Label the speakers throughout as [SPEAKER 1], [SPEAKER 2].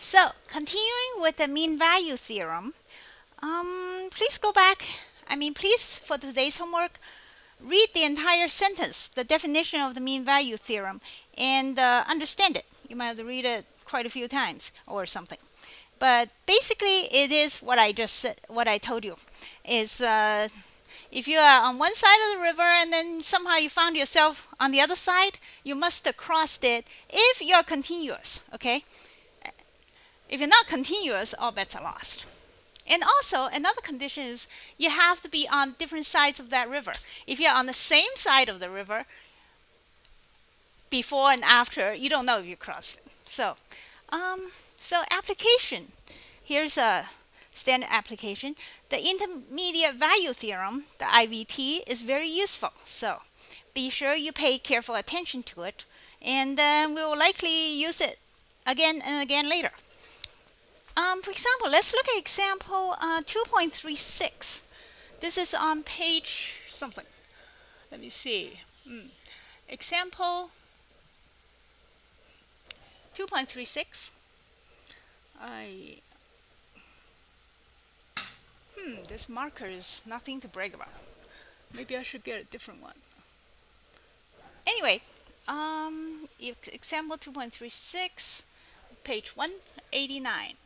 [SPEAKER 1] So, continuing with the mean value theorem, please go back. Please, for today's homework, read the entire sentence, the definition of the mean value theorem, and understand it. You might have to read it quite a few times or something. But basically, it is what I just said, what I told you. Is if you are on one side of the river and then somehow you found yourself on the other side, you must have crossed it if you're continuous, okay? If you're not continuous, all bets are lost. And also, another condition is you have to be on different sides of that river. If you're on the same side of the river, before and after, you don't know if you crossed it. So application. Here's a standard application. The intermediate value theorem, the IVT, is very useful. So be sure you pay careful attention to it, and we will likely use it again and again later. For example, let's look at example 2.36. This is on page something. Let me see. Example 2.36. This marker is nothing to brag about. Maybe I should get a different one. Anyway, example 2.36, page 189.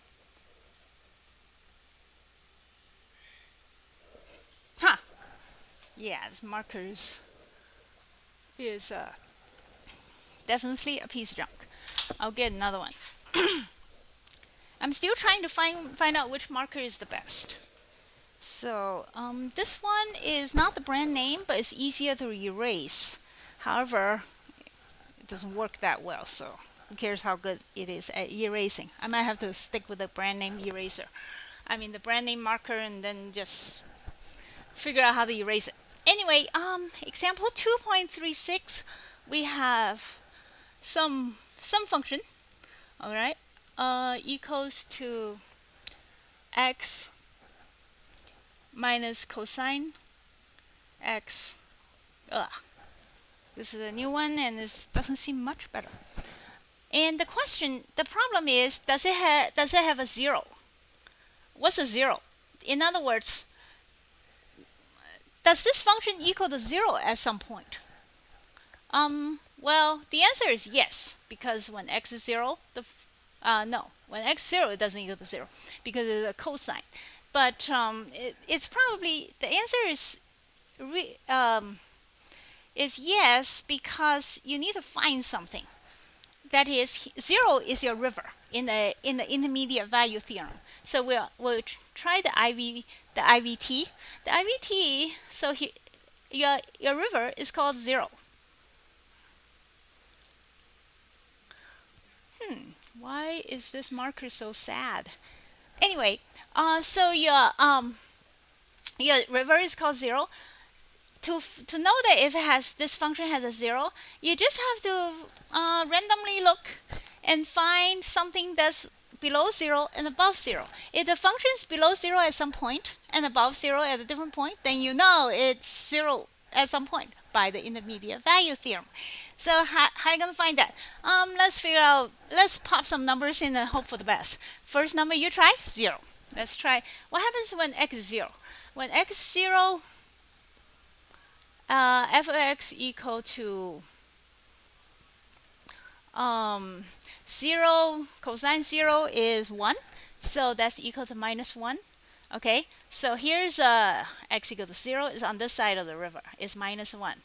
[SPEAKER 1] Yeah, this marker is definitely a piece of junk. I'll get another one. I'm still trying to find out which marker is the best. So this one is not the brand name, but it's easier to erase. However, it doesn't work that well, so who cares how good it is at erasing. I might have to stick with the brand name eraser. The brand name marker, and then just figure out how to erase it. Anyway, example 2.36, we have some function, all right, equals to x minus cosine x. This is a new one, and this doesn't seem much better. And the problem is, does it have a zero? What's a zero? In other words, does this function equal to 0 at some point? Well, the answer is yes, because when x is 0, when x is 0, it doesn't equal to 0 because it's a cosine. But it's probably, the answer is yes, because you need to find something. That is, 0 is your river in the intermediate value theorem. So we'll try the IVT. The IVT, so your river is called 0. Why is this marker so sad? Anyway, so your river is called 0. To know that if this function has a 0, you just have to randomly look and find something that's below 0 and above 0. If the function is below 0 at some point and above 0 at a different point, then you know it's 0 at some point by the intermediate value theorem. So how are you going to find that? Let's pop some numbers in and hope for the best. First number you try, 0. Let's try. What happens when x is 0? When x is 0, f of x equal to 0, cosine 0 is 1, so that's equal to minus 1. Okay, so here's x equal to 0 is on this side of the river, is minus 1.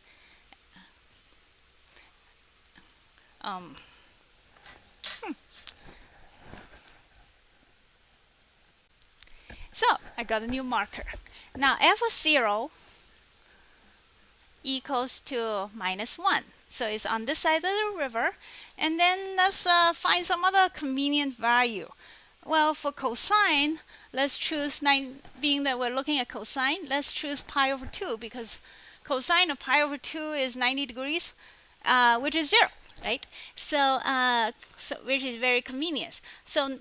[SPEAKER 1] So I got a new marker. Now f of 0 equals to minus 1. So it's on this side of the river. And then let's find some other convenient value. Well, for cosine, let's choose 9, being that we're looking at cosine, let's choose pi over 2, because cosine of pi over 2 is 90 degrees, which is 0, right? So which is very convenient. So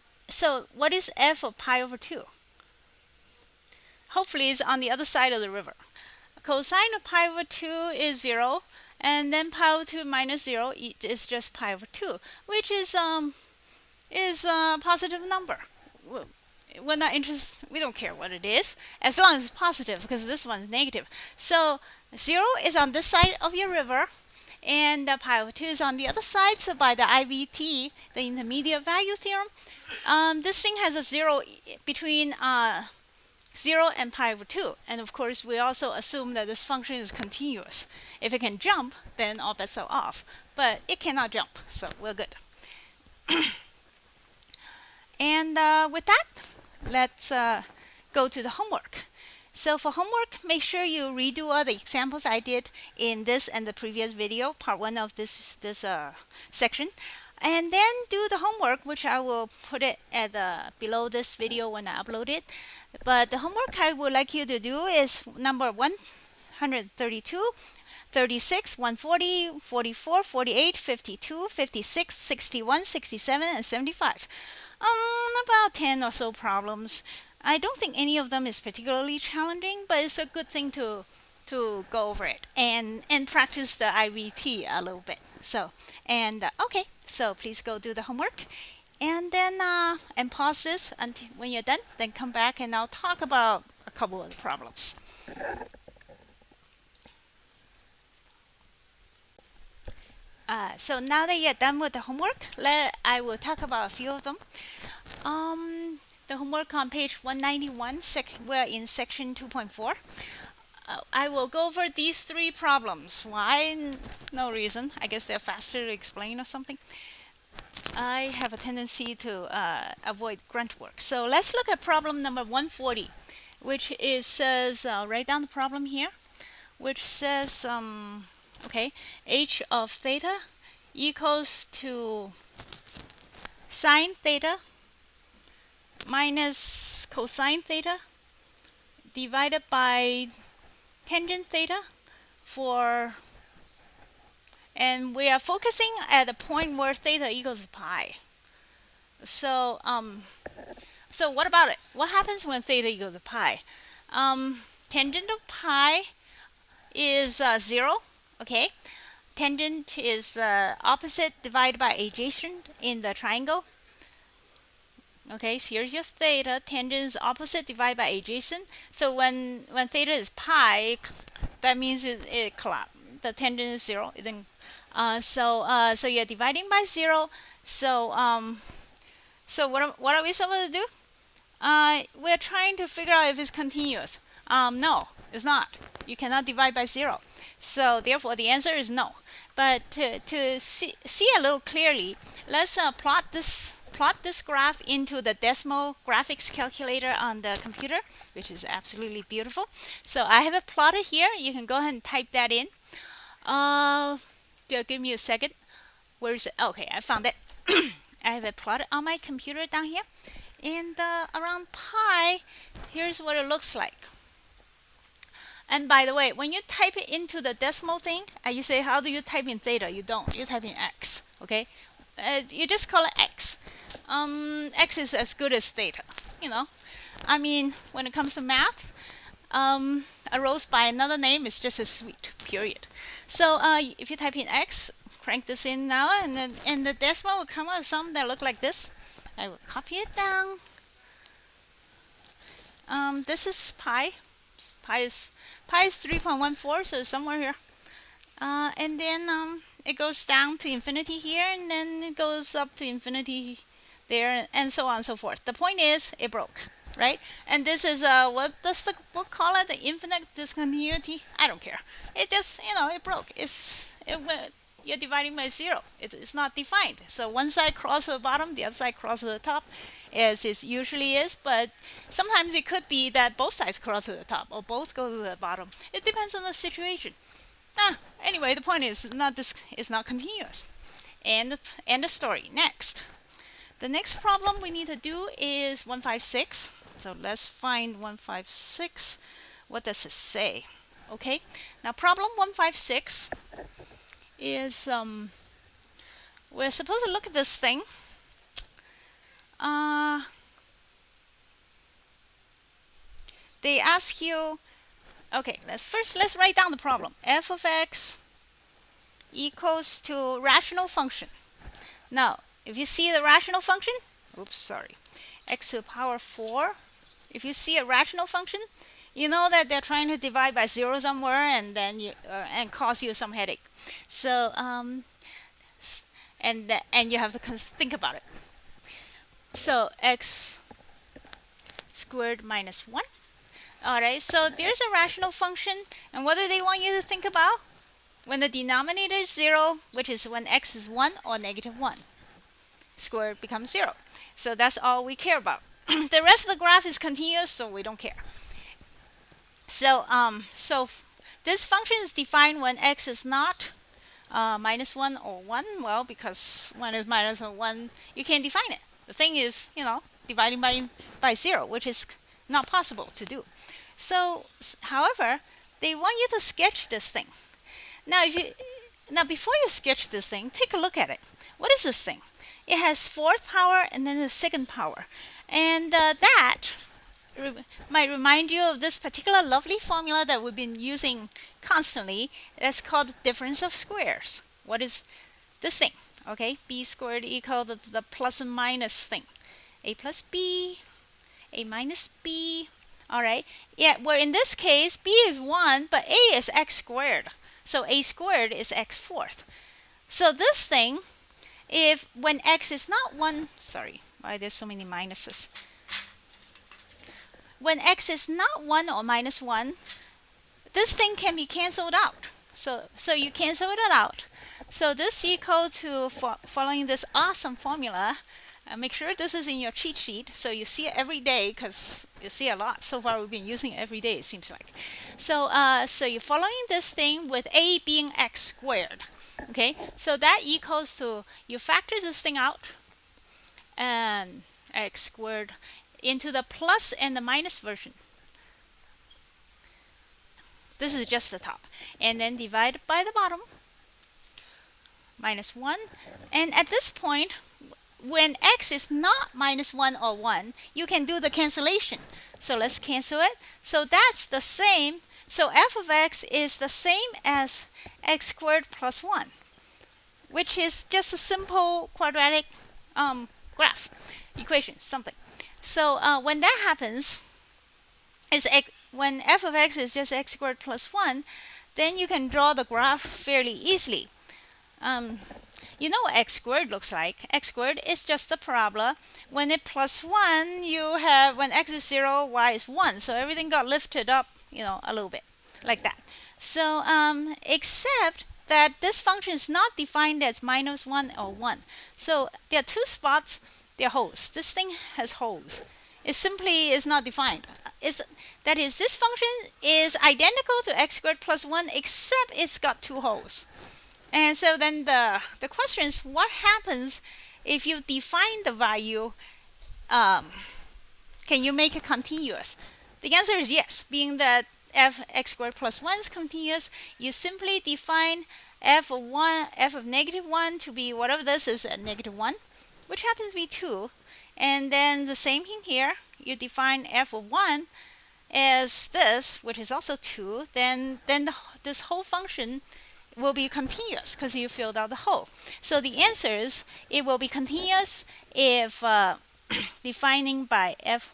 [SPEAKER 1] what is f of pi over 2? Hopefully it's on the other side of the river. Cosine of pi over 2 is 0, and then pi over 2 minus 0 is just pi over 2, which is is a positive number. We're not interested, we don't care what it is, as long as it's positive, because this one's negative. So 0 is on this side of your river, and pi over 2 is on the other side. So by the IVT, the intermediate value theorem, this thing has a 0 between 0 and pi over 2. And of course, we also assume that this function is continuous. If it can jump, then all bets are off. But it cannot jump, so we're good. And with that, let's go to the homework. So for homework, make sure you redo all the examples I did in this and the previous video, part 1 of this section. And then do the homework, which I will put it at below this video when I upload it. But the homework I would like you to do is number 132, 36, 140, 44, 48, 52, 56, 61, 67, and 75. About 10 or so problems. I don't think any of them is particularly challenging, but it's a good thing to go over it and practice the IVT a little bit. So, and okay, so please go do the homework, and then and pause this until when you're done. Then come back and I'll talk about a couple of the problems. So now that you're done with the homework, I will talk about a few of them. The homework on page 191, we're in section 2.4. I will go over these 3 problems. Why? No reason. I guess they're faster to explain or something. I have a tendency to avoid grunt work. So let's look at problem number 140, which says, write down the problem here, which says, okay, h of theta equals to sine theta minus cosine theta divided by tangent theta and we are focusing at the point where theta equals pi. So so what about it? What happens when theta equals pi? Tangent of pi is 0, okay? Tangent is opposite divided by adjacent in the triangle. Okay, so here's your theta. Tangent is opposite divided by adjacent. So when theta is pi, that means it collapses. The tangent is 0. Then, so you're dividing by 0. So so what are we supposed to do? We're trying to figure out if it's continuous. No, it's not. You cannot divide by 0. So therefore, the answer is no. But to see a little clearly, let's plot this graph into the decimal graphics calculator on the computer, which is absolutely beautiful. So I have it plotted here. You can go ahead and type that in. Give me a second. Where is it? Okay, I found it. I have it plotted on my computer down here. And around pi, here's what it looks like. And by the way, when you type it into the decimal thing, you say, how do you type in theta? You don't. You type in x, okay? You just call it x. X is as good as theta, you know. I mean, when it comes to math, a rose by another name is just as sweet, period. So if you type in x, crank this in now, and the decimal will come out with something that look like this. I will copy it down. This is pi. Pi is 3.14, so it's somewhere here. And then it goes down to infinity here, and then it goes up to infinity there, and so on and so forth. The point is, it broke, right? And this is what does the book call it? The infinite discontinuity? I don't care. It just, it broke. You're dividing by 0. It's not defined. So one side crosses the bottom, the other side crosses the top, as it usually is. But sometimes it could be that both sides cross to the top or both go to the bottom. It depends on the situation. Anyway, the point is it's not continuous. And the story. Next. The next problem we need to do is 156. So let's find 156. What does it say? Okay. Now problem 156 is we're supposed to look at this thing. They ask you, okay, let's write down the problem. F of x equals to rational function. Now, if you see the rational function, oops, sorry, x to the power 4, if you see a rational function, you know that they're trying to divide by 0 somewhere and then and cause you some headache. So and you have to think about it. So x squared minus 1. All right, so there's a rational function, and what do they want you to think about? When the denominator is 0, which is when x is 1 or negative 1, squared becomes 0. So that's all we care about. The rest of the graph is continuous, so we don't care. So this function is defined when x is not minus 1 or 1. Well, because 1 is minus or 1, you can't define it. The thing is, dividing by 0, which is not possible to do. So, however, they want you to sketch this thing. Now, before you sketch this thing, take a look at it. What is this thing? It has fourth power and then the second power. And that might remind you of this particular lovely formula that we've been using constantly. That's called the difference of squares. What is this thing? Okay, b squared equal to the plus and minus thing. A plus b, a minus b. All right, yeah, where in this case, b is 1, but a is x squared. So a squared is x fourth. So this thing, if when x is not 1, sorry, why there's so many minuses. When x is not 1 or minus 1, this thing can be canceled out. So you cancel it out. So this equal to, following this awesome formula, make sure this is in your cheat sheet so you see it every day, because you see a lot. So far we've been using it every day, it seems like. So you're following this thing with a being x squared. Okay, so that equals to, you factor this thing out, and x squared into the plus and the minus version. This is just the top. And then divide by the bottom, minus 1. And at this point, when x is not minus 1 or 1, you can do the cancellation. So let's cancel it. So that's the same. So f of x is the same as x squared plus 1, which is just a simple quadratic graph equation, something. So when that happens, when f of x is just x squared plus 1, then you can draw the graph fairly easily. You know what x squared looks like. X squared is just the parabola. When it plus 1, you have, when x is 0, y is 1. So everything got lifted up, a little bit, like that. So except that this function is not defined as minus 1 or 1. So there are two spots, there are holes. This thing has holes. It simply is not defined. That is, this function is identical to x squared plus 1, except it's got two holes. And so then the question is, what happens if you define the value? Can you make it continuous? The answer is yes. Being that f x squared plus 1 is continuous, you simply define f of negative 1 to be whatever this is at negative 1, which happens to be 2. And then the same thing here. You define f of 1 as this, which is also 2. Then this whole function will be continuous because you filled out the hole. So the answer is, it will be continuous if defining by f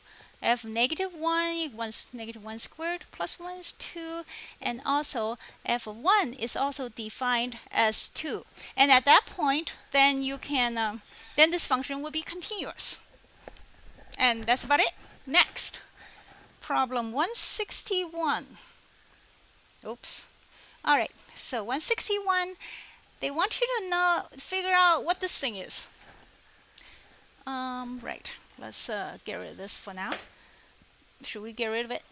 [SPEAKER 1] negative 1, 1's negative 1 squared plus 1 is 2, and also f of 1 is also defined as 2. And at that point, then you can then this function will be continuous. And that's about it. Next, problem 161. Oops. All right, so 161, they want you to figure out what this thing is. Right, let's get rid of this for now. Should we get rid of it?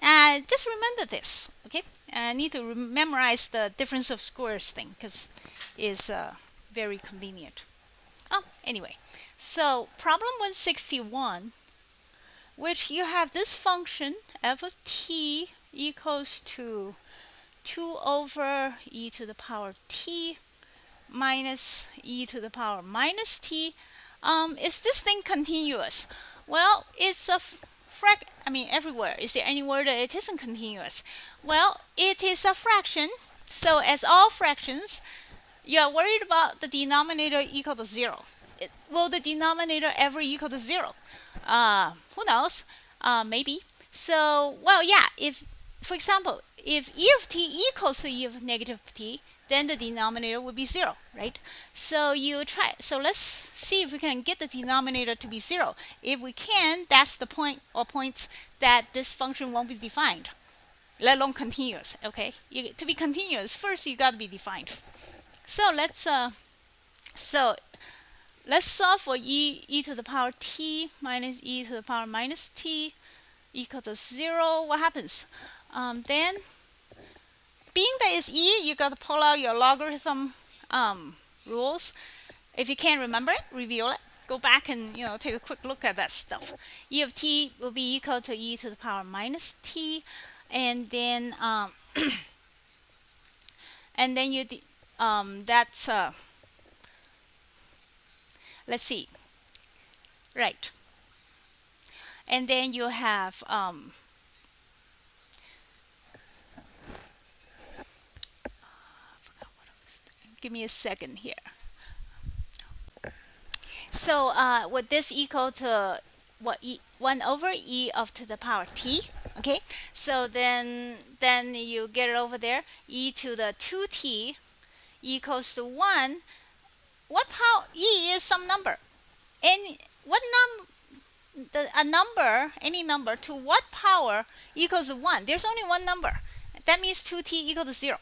[SPEAKER 1] Just remember this, okay? I need to memorize the difference of squares thing because it's very convenient. Anyway, so problem 161, which you have this function f of t equals to 2 over e to the power t minus e to the power minus t. Is this thing continuous? Well, it's a everywhere. Is there anywhere that it isn't continuous? Well, it is a fraction. So as all fractions, you are worried about the denominator equal to 0. will the denominator ever equal to 0? Who knows? Maybe. So, well, yeah, if, for example, if e of t equals to e of negative t, then the denominator would be 0, right? So you try. So let's see if we can get the denominator to be 0. If we can, that's the point or points that this function won't be defined, let alone continuous. Okay, to be continuous, first you got to be defined. So let's solve for e to the power t minus e to the power minus t equal to 0. What happens? Then, being that it's e, you got to pull out your logarithm rules. If you can't remember it, review it. Go back and take a quick look at that stuff. E of t will be equal to e to the power minus t, and then that's let's see, right? And then you have give me a second here. So would this equal to what, 1 over e of to the power t? Okay, so then you get it over there. E to the 2t equals to 1. What power? E is some number. Any what a number, any number to what power equals to 1? There's only one number. That means 2t equal to 0.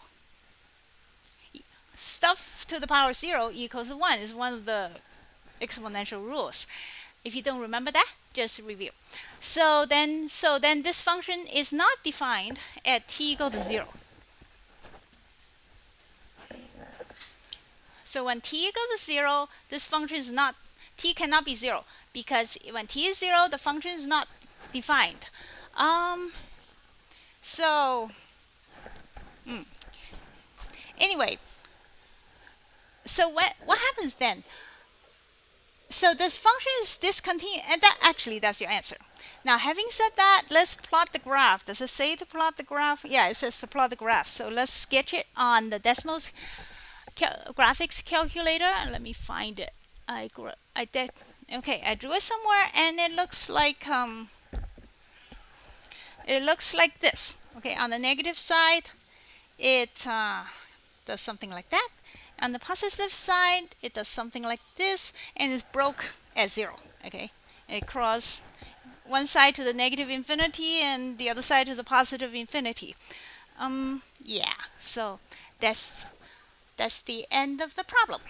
[SPEAKER 1] Stuff to the power 0 equals to 1 is one of the exponential rules. If you don't remember that, just review. So then this function is not defined at t equal to 0. So when t equals to 0, this function is not, t cannot be 0, because when t is 0, the function is not defined. Anyway, so what happens then? So this function is discontinuous, and that's your answer. Now, having said that, let's plot the graph. Does it say to plot the graph? Yeah, it says to plot the graph. So let's sketch it on the Desmos graphics calculator, and let me find it. Okay, I drew it somewhere, and it looks like this. Okay, on the negative side, it does something like that. On the positive side, it does something like this, and it's broke at 0. Okay, it crosses one side to the negative infinity and the other side to the positive infinity. Yeah, so that's the end of the problem.